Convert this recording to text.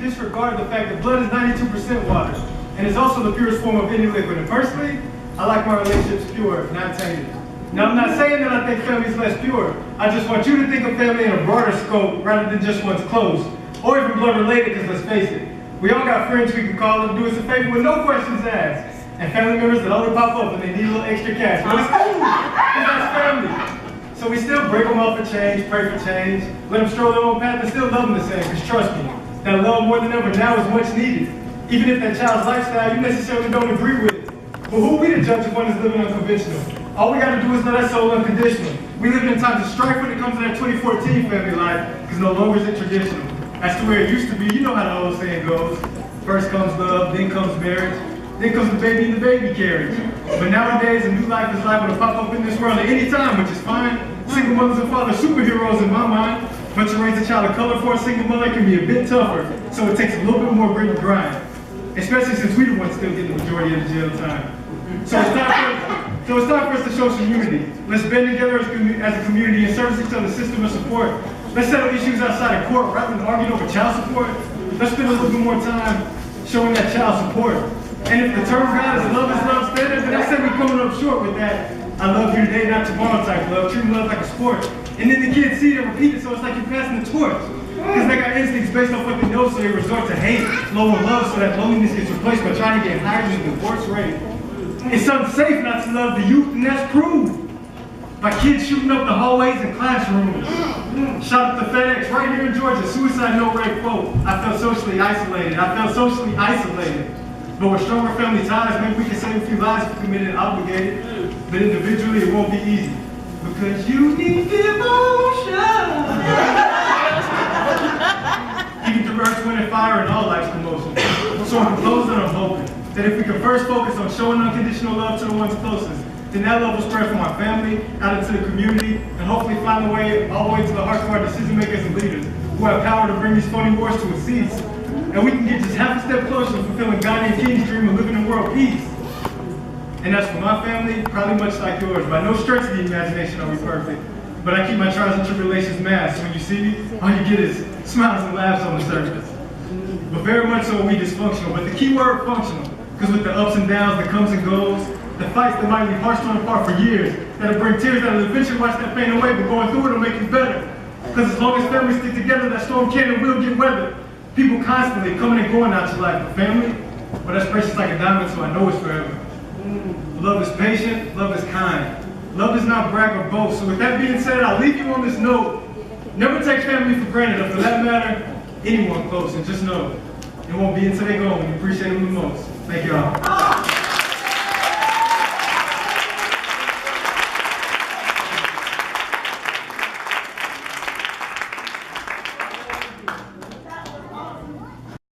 disregard the fact that blood is 92% water, and it's also the purest form of any liquid. And personally, I like my relationships pure, not tainted. Now, I'm not saying that I think family is less pure. I just want you to think of family in a broader scope rather than just one's close, or even blood related, because let's face it, we all got friends we can call and do us a favor with no questions asked, and family members that only pop up when they need a little extra cash. But it's cool, because that's family. So we still break them up for change, pray for change, let them stroll their own path, and still love them the same, because trust me, that love more than ever now is much needed. Even if that child's lifestyle you necessarily don't agree with. But who are we to judge if one is living unconventional? All we gotta do is let that soul unconditional. We live in times of strife when it comes to that 2014 family life, because no longer is it traditional. That's the way it used to be. You know how the old saying goes. First comes love, then comes marriage, then comes the baby and the baby carriage. But nowadays, a new life is liable to pop up in this world at any time, which is fine. Single mothers and fathers, superheroes in my mind. But to raise a child of color for a single mother can be a bit tougher, so it takes a little bit more grit and grind. Especially since we the ones still getting the majority of the jail time. So it's time for us to show some unity. Let's band together as a community and service each other's system of support. Let's settle issues outside of court rather than arguing over child support. Let's spend a little bit more time showing that child support. And if the term God is love standard, then I say we're coming up short with that I love you today, not tomorrow type love, treating love like a sport. And then the kids see it and repeat it, so it's like you're passing the torch. Because they got instincts based off what they know, so they resort to hate, lower love, so that loneliness gets replaced by trying to get higher than the divorce rate. It's unsafe not to love the youth, and that's proved by kids shooting up the hallways and classrooms. Shot up the FedEx right here in Georgia, suicide note rate quote. I felt socially isolated. But with stronger family ties, maybe we can save a few lives if committed and obligated. But individually, it won't be easy. Because you need devotion. Even through earth, wind, and fire and all life's commotion. So I'm closing, I'm hoping that if we can first focus on showing unconditional love to the ones closest, then that love will spread from our family out into the community and hopefully find a way all the way to the hearts of our decision makers and leaders who have power to bring these phony wars to a cease. And we can get just half a step closer to fulfilling God and King's dream of living in world peace. And as for my family, probably much like yours. By no stretch of the imagination are we perfect. But I keep my trials and tribulations masked. So when you see me, all you get is smiles and laughs on the surface. But very much so we dysfunctional. But the key word, functional. Because with the ups and downs, the comes and goes, the fights that might leave hearts torn apart for years, that'll bring tears that'll eventually wash that pain away, but going through it'll make you better. Because as long as families stick together, that storm can and will get weathered. People constantly coming and going out your life. But family, well, that's precious like a diamond, so I know it's forever. Love is patient, love is kind. Love does not brag or boast. So with that being said, I'll leave you on this note. Never take family for granted, or for that matter, anyone close, and just know it won't be until they go when you appreciate them the most. Thank y'all.